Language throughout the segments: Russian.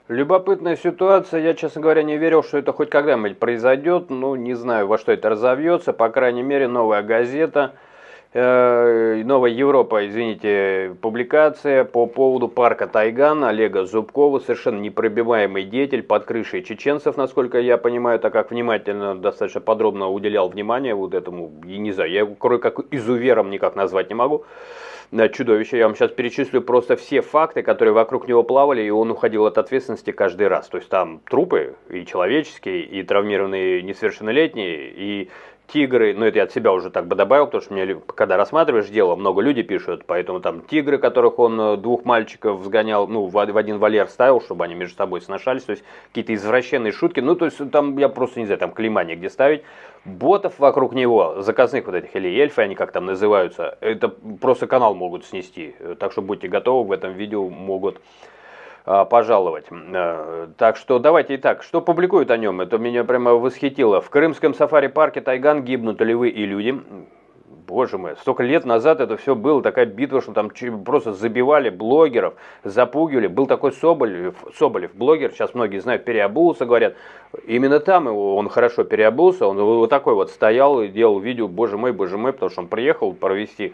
Любопытная ситуация. Я, честно говоря, не верил, что это хоть когда-нибудь произойдет. Ну, не знаю, во что это разовьется. По крайней мере, новая газета, новая Европа, извините, публикация по поводу парка Тайган Олега Зубкова. Совершенно непробиваемый деятель под крышей чеченцев, насколько я понимаю, так как внимательно, достаточно подробно уделял внимание вот этому, я не знаю, я его кроме как изувером никак назвать не могу. Чудовище. Я вам сейчас перечислю просто все факты, которые вокруг него плавали, и он уходил от ответственности каждый раз. То есть там трупы и человеческие, и травмированные несовершеннолетние, и тигры, ну это я от себя уже так бы добавил, потому что мне, когда рассматриваешь дело, много людей пишут, поэтому там тигры, которых он двух мальчиков сгонял, ну в один вольер ставил, чтобы они между собой сношались, то есть какие-то извращенные шутки, ну то есть там я просто не знаю, там клейма где ставить. Ботов вокруг него, заказных вот этих, или эльфы, они как там называются, это просто канал могут снести, так что будьте готовы, в этом видео могут пожаловать. Так что давайте итак, что публикуют о нем? Это меня прямо восхитило. В крымском сафари-парке Тайган гибнут львы и люди. Боже мой, столько лет назад это все было, такая битва, что там просто забивали блогеров, запугивали. Был такой Соболев, блогер, сейчас многие знают, переобулся, говорят. Именно там он хорошо переобулся, он вот такой вот стоял и делал видео, боже мой, потому что он приехал провести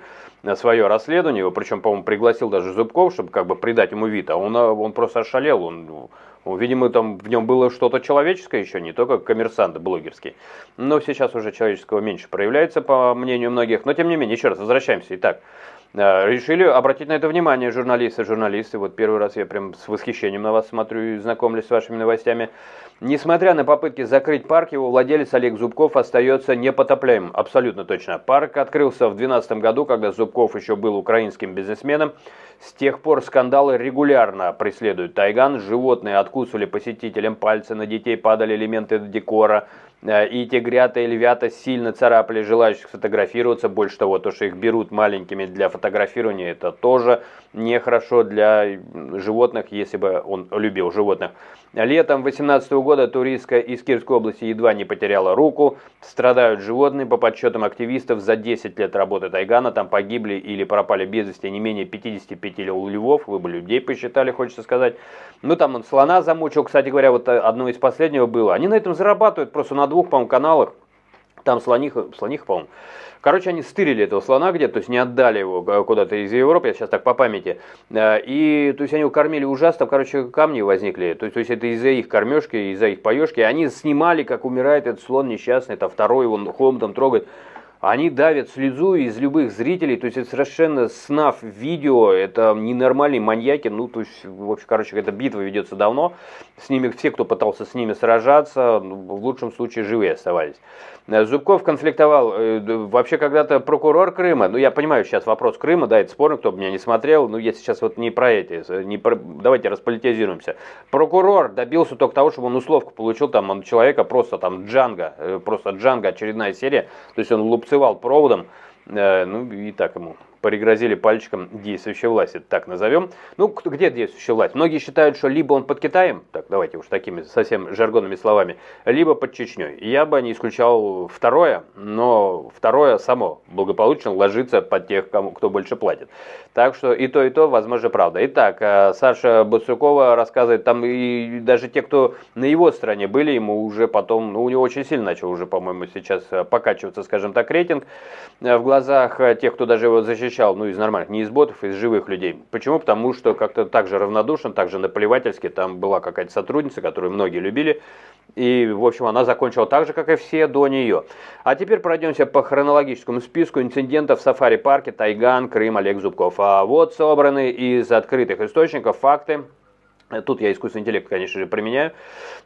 свое расследование, его причем, по-моему, пригласил даже Зубков, чтобы как бы придать ему вид, а он просто ошалел, видимо, там в нем было что-то человеческое еще, не только коммерсант блогерский. Но сейчас уже человеческого меньше проявляется, по мнению многих. Но тем не менее, еще раз возвращаемся. Итак, решили обратить на это внимание журналисты. Вот первый раз я прям с восхищением на вас смотрю и знакомлюсь с вашими новостями. Несмотря на попытки закрыть парк, его владелец Олег Зубков остается непотопляемым. Абсолютно точно. Парк открылся в 2012 году, когда Зубков еще был украинским бизнесменом. С тех пор скандалы регулярно преследуют Тайган. Животные откусывали посетителям пальцы, на детей падали элементы декора. И тигрята, и львята сильно царапали желающих сфотографироваться. Больше того, то, что их берут маленькими для фотографирования, это тоже нехорошо для животных, если бы он любил животных. Летом 2018 года туристка из Кировской области едва не потеряла руку. Страдают животные. По подсчетам активистов, за 10 лет работы Тайгана там погибли или пропали без вести не менее 55 львов. Вы бы людей посчитали, хочется сказать. Ну там он слона замучил, кстати говоря, вот одно из последнего было. Они на этом зарабатывают просто на двух, по-моему, каналах. Там слониха, по-моему. Короче, они стырили этого слона где-то, то есть не отдали его куда-то из Европы, я сейчас так по памяти. И, то есть они его кормили ужасно, короче, камни возникли. То есть это из-за их кормежки, из-за их поешки. Они снимали, как умирает этот слон несчастный, это второй, его хомутом трогает. Они давят слезу из любых зрителей, то есть это совершенно снаф видео, это ненормальные маньяки, ну, то есть, в общем, короче, эта битва ведется давно, с ними, все, кто пытался с ними сражаться, в лучшем случае живые оставались. Зубков конфликтовал, вообще когда-то прокурор Крыма, ну, я понимаю сейчас вопрос Крыма, да, это спорно, кто бы меня не смотрел, но я сейчас вот не про эти, давайте располитизируемся. Прокурор добился только того, чтобы он условку получил, там, он человека просто там Джанго, очередная серия, то есть он лупцевал проводом, ну, и так ему пригрозили пальчиком действующей власти, так назовем. Ну, где действующая власть? Многие считают, что либо он под Китаем, так, давайте уж такими совсем жаргонными словами, либо под Чечней. Я бы не исключал второе, но второе само благополучно ложится под тех, кто больше платит. Так что и то, возможно, правда. Итак, Саша Бацукова рассказывает, там и даже те, кто на его стороне были, ему уже потом, ну, у него очень сильно начал уже, по-моему, сейчас покачиваться, скажем так, рейтинг в глазах тех, кто даже его защищал, ну, из нормальных, не из ботов, из живых людей. Почему? Потому что как-то так же равнодушно, так же наплевательски, там была какая-то сотрудница, которую многие любили, и, в общем, она закончила так же, как и все до нее. А теперь пройдемся по хронологическому списку инцидентов в сафари-парке Тайган, Крым, Олег Зубков. А вот собраны из открытых источников факты. Тут я искусственный интеллект, конечно же, применяю.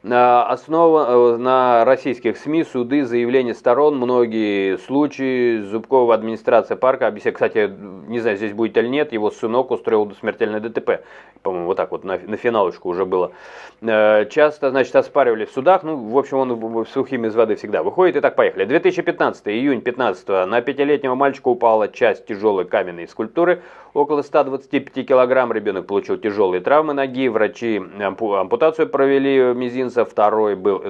Основа на российских СМИ, суды, заявления сторон, многие случаи. Зубкова администрация парка объясняет, кстати, не знаю, здесь будет или нет, его сынок устроил смертельное ДТП. По-моему, вот так вот на финалочку уже было. Часто, значит, оспаривали в судах. Ну, в общем, он сухим из воды всегда выходит. Итак, поехали. 2015, июнь 15, на 5-летнего мальчика упала часть тяжелой каменной скульптуры. Около 125 килограмм, ребенок получил тяжелые травмы ноги. Врачи ампутацию провели мизинца. Второй был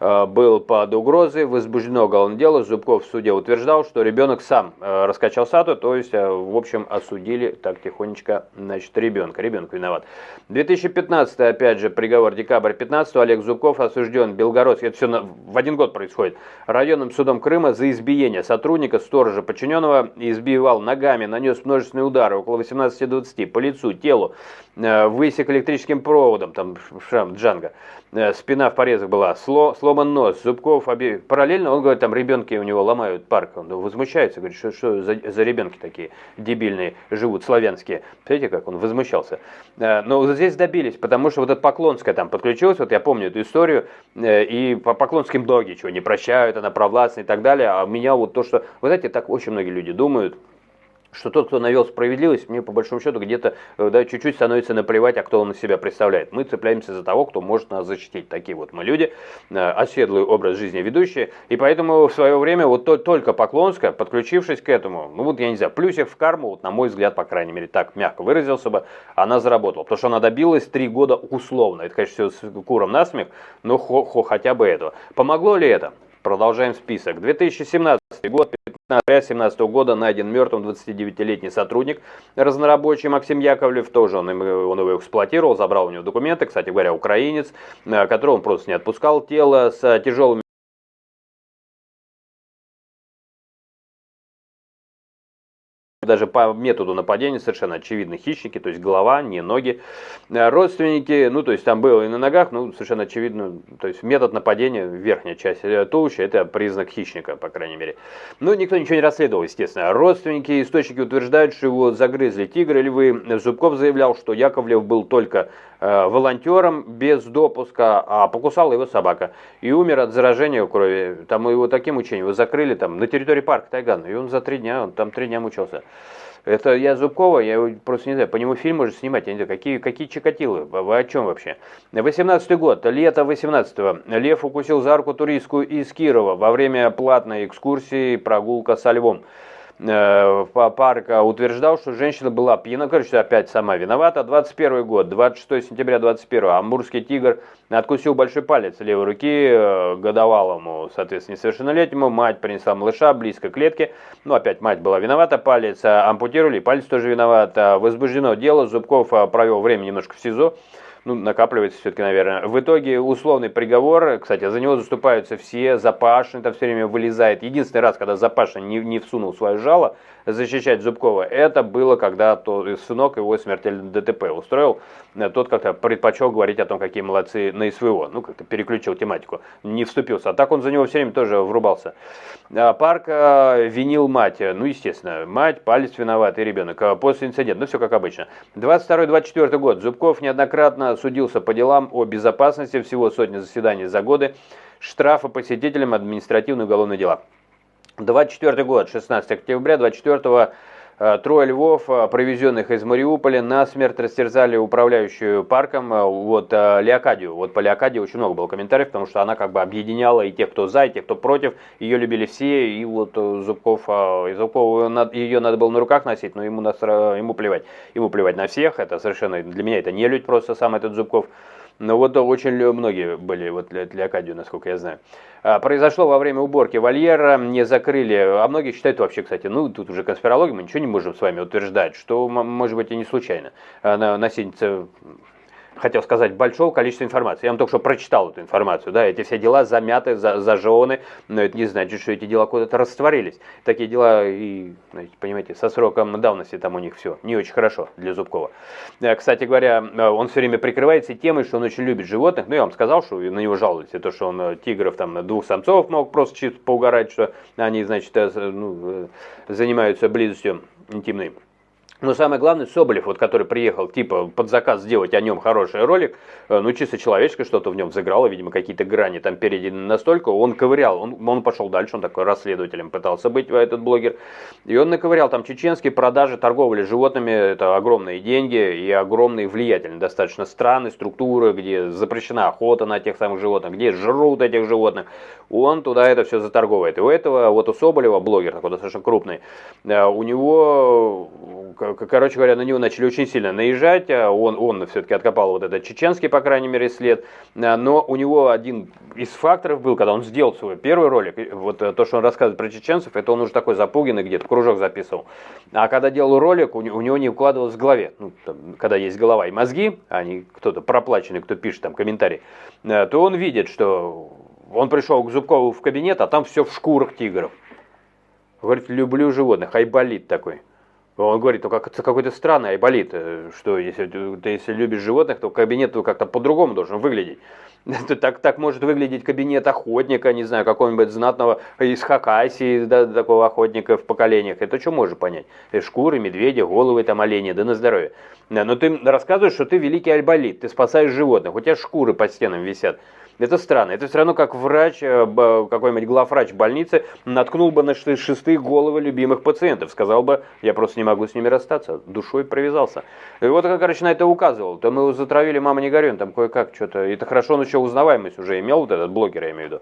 был под угрозой, возбуждено уголовное дело. Зубков в суде утверждал, что ребенок сам раскачал статую, то есть, в общем, осудили так тихонечко, значит, ребенок виноват. 2015, опять же, приговор, декабрь 15, Олег Зубков осужден Белгородский, это все в один год происходит, районным судом Крыма за избиение сотрудника, сторожа подчиненного, избивал ногами, нанес множественные удары, около 18-20, по лицу, телу, высек электрическим проводом, там шрам Джанго, спина в порезах была, сломан нос. Зубков параллельно, он говорит, там ребенки у него ломают парк, он возмущается, говорит, что за ребенки такие дебильные живут, славянские. Смотрите, как он возмущался. Но вот здесь добились, потому что вот эта Поклонская там подключилась, вот я помню эту историю, и по Поклонской многие чего не прощают, она провластная и так далее, а меня вот то, что, вы знаете, так очень многие люди думают, что тот, кто навел справедливость, мне по большому счету где-то да, чуть-чуть становится наплевать, а кто он из себя представляет. Мы цепляемся за того, кто может нас защитить. Такие вот мы люди, оседлый образ жизни ведущие. И поэтому в свое время вот только Поклонская, подключившись к этому, ну вот я не знаю, плюсик в карму, вот на мой взгляд, по крайней мере, так мягко выразился бы, она заработала. Потому что она добилась 3 года условно. Это, конечно, все с куром насмех, но хотя бы этого. Помогло ли это? Продолжаем список. 2017 год, 15 ноября 2017 года найден мертвым 29-летний сотрудник разнорабочий Максим Яковлев. Тоже он его эксплуатировал, забрал у него документы, кстати говоря, украинец, которого он просто не отпускал тело с тяжелыми. Даже по методу нападения совершенно очевидно хищники, то есть голова, не ноги. Родственники, ну то есть там было и на ногах, ну совершенно очевидно, то есть метод нападения, верхняя часть туловища, это признак хищника, по крайней мере. Ну никто ничего не расследовал, естественно. Родственники, источники утверждают, что его загрызли тигры, львы. Зубков заявлял, что Яковлев был только волонтером без допуска, а покусала его собака. И умер от заражения в крови. Там его таким мучением, его закрыли там на территории парка Тайган. И он за 3 дня, он там 3 дня мучился. Это я Зубкова, я его просто не знаю, по нему фильм можно снимать, я не знаю, какие Чикатило, вы о чем вообще? 18-й год, лето 18-го, лев укусил за руку туристку из Кирова во время платной экскурсии «Прогулка со львом». Парка утверждал, что женщина была пьяна, короче, опять сама виновата. 21 год, 26 сентября 21, амурский тигр откусил большой палец левой руки годовалому, соответственно, несовершеннолетнему. Мать принесла малыша близко к клетке, ну, опять мать была виновата, палец ампутировали, палец тоже виноват. Возбуждено дело, Зубков провел время немножко в СИЗО. Ну, накапливается все-таки, наверное. В итоге условный приговор, кстати, за него заступаются все, Запашин там все время вылезает. Единственный раз, когда Запашин не всунул свое жало защищать Зубкова, это было, когда сынок его смертельно ДТП устроил. Тот как-то предпочел говорить о том, какие молодцы на СВО. Ну, как-то переключил тематику, не вступился. А так он за него все время тоже врубался. Парк винил мать. Ну, естественно, мать, палец виноват и ребенок. После инцидента, ну, все как обычно. 22-24 год. Зубков неоднократно судился по делам о безопасности, всего сотни заседаний за годы, штрафы посетителям, административные уголовные дела. 24 год, 16 октября, 24-го, 3 львов, привезенных из Мариуполя, насмерть растерзали управляющую парком, вот Леокадию. Вот по Леокадии очень много было комментариев, потому что она как бы объединяла и тех, кто за, и тех, кто против. Ее любили все, и вот Зубков ее надо было на руках носить, но ему плевать. Ему плевать на всех, это совершенно, для меня это не людь просто сам этот Зубков. Но вот очень многие были вот Леокадию, насколько я знаю. Произошло во время уборки вольера, не закрыли, а многие считают вообще, кстати, ну тут уже конспирология, мы ничего не можем с вами утверждать, что может быть и не случайно. Носительница, хотел сказать, большого количества информации. Я вам только что прочитал эту информацию, да, эти все дела замяты, зажеваны, но это не значит, что эти дела куда-то растворились. Такие дела и, понимаете, со сроком давности там у них все не очень хорошо для Зубкова. Кстати говоря, он все время прикрывается темой, что он очень любит животных. Ну, я вам сказал, что на него жалуются, то, что он тигров, там, 2 самцов мог просто чисто поугарать, что они, значит, занимаются близостью интимной. Но самое главное, Соболев, вот, который приехал типа под заказ сделать о нем хороший ролик, ну чисто человеческое что-то в нем взыграло, видимо, какие-то грани там перейдены настолько, он ковырял, он пошел дальше, он такой расследователем пытался быть, этот блогер, и он наковырял там чеченские продажи, торговли животными, это огромные деньги и огромные влиятельные достаточно страны, структуры, где запрещена охота на тех самых животных, где жрут этих животных, он туда это все заторговывает. И у этого, вот у Соболева, блогер такой достаточно крупный, у него короче говоря, на него начали очень сильно наезжать, он все-таки откопал вот этот чеченский, по крайней мере, след, но у него один из факторов был, когда он сделал свой первый ролик, вот то, что он рассказывает про чеченцев, это он уже такой запуганный где-то, кружок записывал, а когда делал ролик, у него не укладывалось в голове, ну, там, когда есть голова и мозги, а не кто-то проплаченный, кто пишет там комментарий, то он видит, что он пришел к Зубкову в кабинет, а там все в шкурах тигров. Говорит, люблю животных, айболит такой. Он говорит, ну какой-то странный айболит, что если ты любишь животных, то кабинет как-то по-другому должен выглядеть. Так может выглядеть кабинет охотника, не знаю, какого-нибудь знатного из Хакасии, да, такого охотника в поколениях. Это что можно понять? Шкуры, медведи, головы там оленя, да на здоровье. Но ты рассказываешь, что ты великий айболит, ты спасаешь животных, у тебя шкуры по стенам висят. Это странно. Это все равно как врач, какой-нибудь главврач больницы наткнул бы на шестые головы любимых пациентов. Сказал бы, я просто не могу с ними расстаться. Душой привязался. И вот, короче, на это указывал. То мы его затравили, мама не горюй, там кое-как что-то. Это хорошо, он еще узнаваемость уже имел, вот этот блогер, я имею в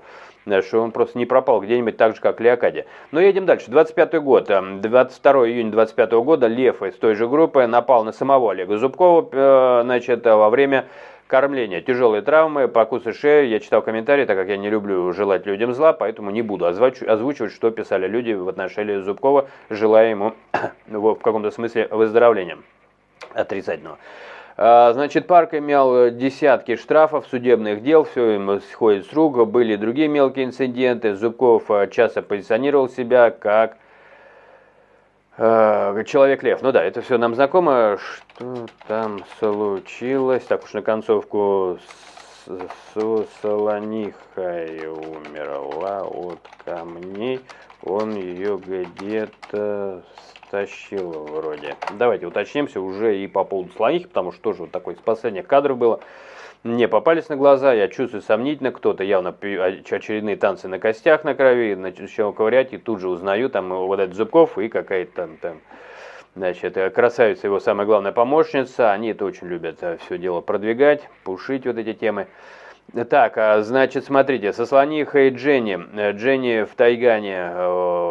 виду. Что он просто не пропал где-нибудь так же, как Леокадия. Но едем дальше. 25-й год. 22 июня 25 года Лев из той же группы напал на самого Олега Зубкова, значит, во время кормление, тяжелые травмы, покусы шеи. Я читал комментарии, так как я не люблю желать людям зла, поэтому не буду озвучивать, что писали люди в отношении Зубкова, желая ему в каком-то смысле выздоровления отрицательного. Значит, парк имел десятки штрафов, судебных дел, все ему сходит с рук, были другие мелкие инциденты. Зубков часто позиционировал себя как Человек-лев. Ну да, это все нам знакомо. Что там случилось? Так уж на концовку Солонихой умерла от камней. Он ее где-то стащил вроде. Давайте уточнимся уже и по поводу Солонихи, потому что тоже вот такой из последних кадров было. Мне попались на глаза, я чувствую сомнительно, кто-то явно очередные танцы на костях на крови, начал ковырять и тут же узнаю, там вот этот Зубков и какая-то там, значит, красавица, его самая главная помощница, они это очень любят все дело продвигать, пушить вот эти темы. Так, значит, смотрите, со Слонихой Дженни в Тайгане,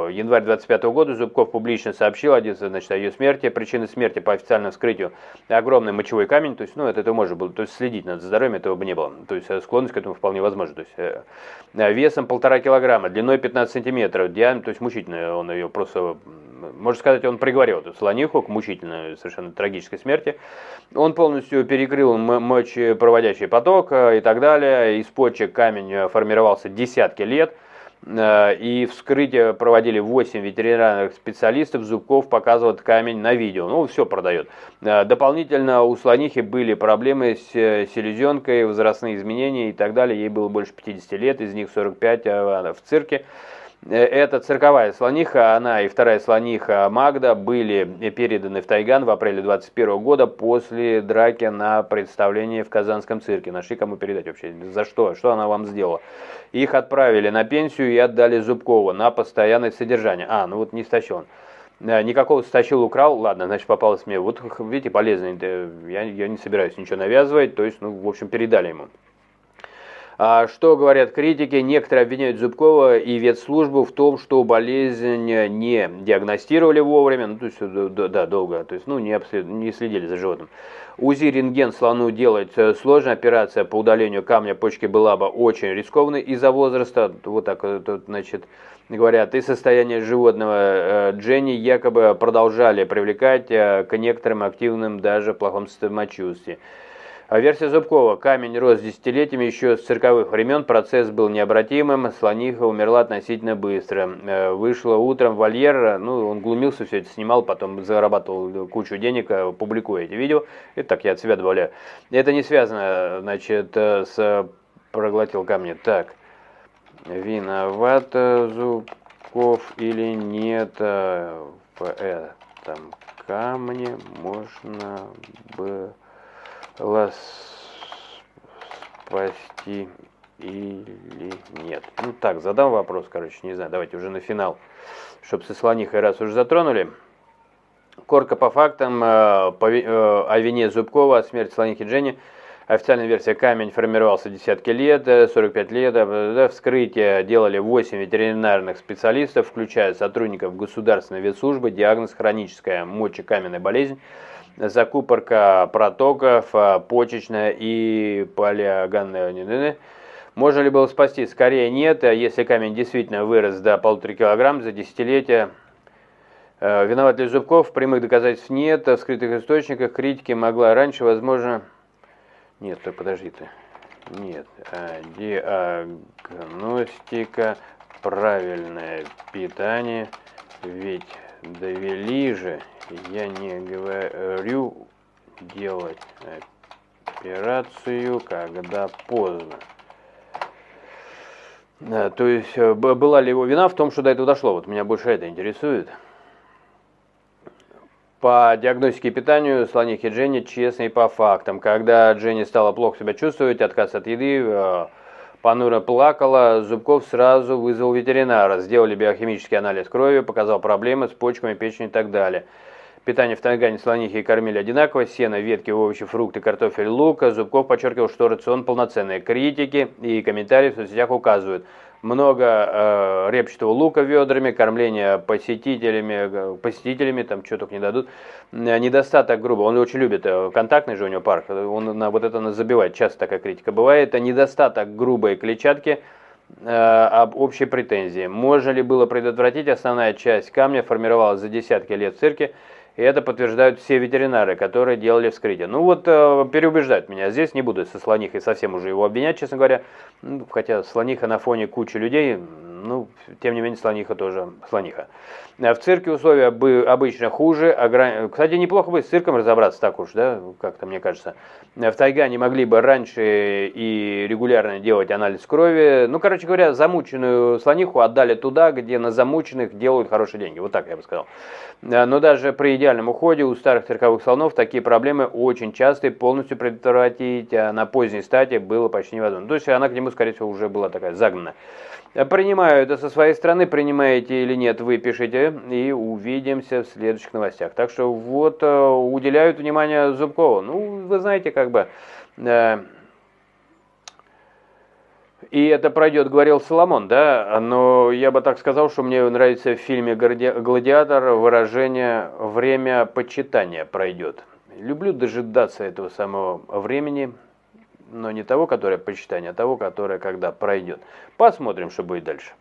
январь 25 года, Зубков публично сообщил, значит, о ее смерти. Причины смерти по официальному вскрытию огромный мочевой камень, то есть, ну, это можно было, то есть, следить над здоровьем этого бы не было, то есть, склонность к этому вполне возможна, то есть, весом 1,5 килограмма, длиной 15 сантиметров, диаметр, то есть, мучительно он ее просто, можно сказать, он приговорил эту Слониху к мучительной, совершенно трагической смерти. Он полностью перекрыл мочепроводящий поток и так далее. Из почек камень формировался десятки лет. И вскрытие проводили 8 ветеринарных специалистов. Зубков показывал камень на видео. Ну, все продает. Дополнительно у Слонихи были проблемы с селезенкой, возрастные изменения и так далее. Ей было больше 50 лет, из них 45 в цирке. Это цирковая слониха, она и вторая слониха Магда были переданы в Тайган в апреле 2021 года после драки на представлении в Казанском цирке. Нашли кому передать вообще, за что, что она вам сделала. Их отправили на пенсию и отдали Зубкову на постоянное содержание. Ну вот не стащил он. Никакого стащил, украл, ладно, значит попалось мне. Вот видите, полезно, я не собираюсь ничего навязывать, то есть, ну, в общем, передали ему. Что говорят критики? Некоторые обвиняют Зубкова и ветслужбу в том, что болезнь не диагностировали вовремя, ну, то есть, да, долго, то есть, ну, не следили за животным. УЗИ рентген слону делать сложно, операция по удалению камня почки была бы очень рискованной из-за возраста, вот так вот, значит, говорят, и состояние животного Дженни якобы продолжали привлекать к некоторым активным даже в плохом самочувствии. Версия Зубкова. Камень рос десятилетиями еще с цирковых времен, процесс был необратимым, слониха умерла относительно быстро. Вышла утром в вольер, ну, он глумился, все это снимал, потом зарабатывал кучу денег, публикуя эти видео. Это так я от себя добавляю. Это не связано, значит, с проглотил камни. Так, виноват Зубков или нет в этом камне можно бы спасти или нет? Ну так, задам вопрос, короче, не знаю, давайте уже на финал, чтобы со слонихой раз уже затронули. Коротко по фактам, о вине Зубкова, о смерти слонихи Дженни Официальная версия: камень формировался десятки лет, 45 лет. Вскрытие делали 8 ветеринарных специалистов, включая сотрудников Государственной ветслужбы. Диагноз: хроническая мочекаменная болезнь, закупорка протоков, почечная и полиоганная. Можно ли было спасти? Скорее нет, если камень действительно вырос до 1,5 килограмма за десятилетия. Виноват ли Зубков? Прямых доказательств нет. В скрытых источниках критики могла раньше, возможно... Нет, подожди ты. Нет. Диагностика, правильное питание. Ведь довели же, я не говорю делать операцию, когда поздно. То есть, была ли его вина в том, что до этого дошло? Вот меня больше это интересует. По диагностике и питанию слонихи Дженни честно и по фактам. Когда Дженни стала плохо себя чувствовать, отказ от еды, понуро плакала, Зубков сразу вызвал ветеринара. Сделали биохимический анализ крови, показал проблемы с почками, печенью и так далее. Питание в тайгане слонихи кормили одинаково: сено, ветки, овощи, фрукты, картофель, лук. Зубков подчеркивал, что рацион полноценный. Критики и комментарии в соцсетях указывают: много репчатого лука ведрами, кормление посетителями, там что только не дадут. Недостаток грубо, он очень любит, контактный же у него парк, он на вот это забивает, часто такая критика бывает. Недостаток грубой клетчатки, об общей претензии. Можно ли было предотвратить? Основная часть камня формировалась за десятки лет в цирке, и это подтверждают все ветеринары, которые делали вскрытие. Ну вот, переубеждают меня. Здесь не буду со слонихой совсем уже его обвинять, честно говоря. Хотя слониха на фоне кучи людей, ну, тем не менее, слониха тоже слониха. В цирке условия обычно хуже. Кстати, неплохо бы с цирком разобраться, так уж, да, как-то мне кажется. В тайгане могли бы раньше и регулярно делать анализ крови. Ну, короче говоря, замученную слониху отдали туда, где на замученных делают хорошие деньги. Вот так я бы сказал. Но даже при идеальном уходе у старых цирковых слонов такие проблемы очень частые, полностью предотвратить на поздней стадии было почти невозможно. То есть она к нему, скорее всего, уже была такая загнана. Принимаю это со своей стороны, принимаете или нет, вы пишите, и увидимся в следующих новостях. Так что вот, уделяют внимание Зубкову. Ну, вы знаете, как бы... И это пройдет, говорил Соломон, да, но я бы так сказал, что мне нравится в фильме «Гладиатор» выражение «время почитания пройдет». Люблю дожидаться этого самого времени, но не того, которое почитание, а того, которое когда пройдет. Посмотрим, что будет дальше.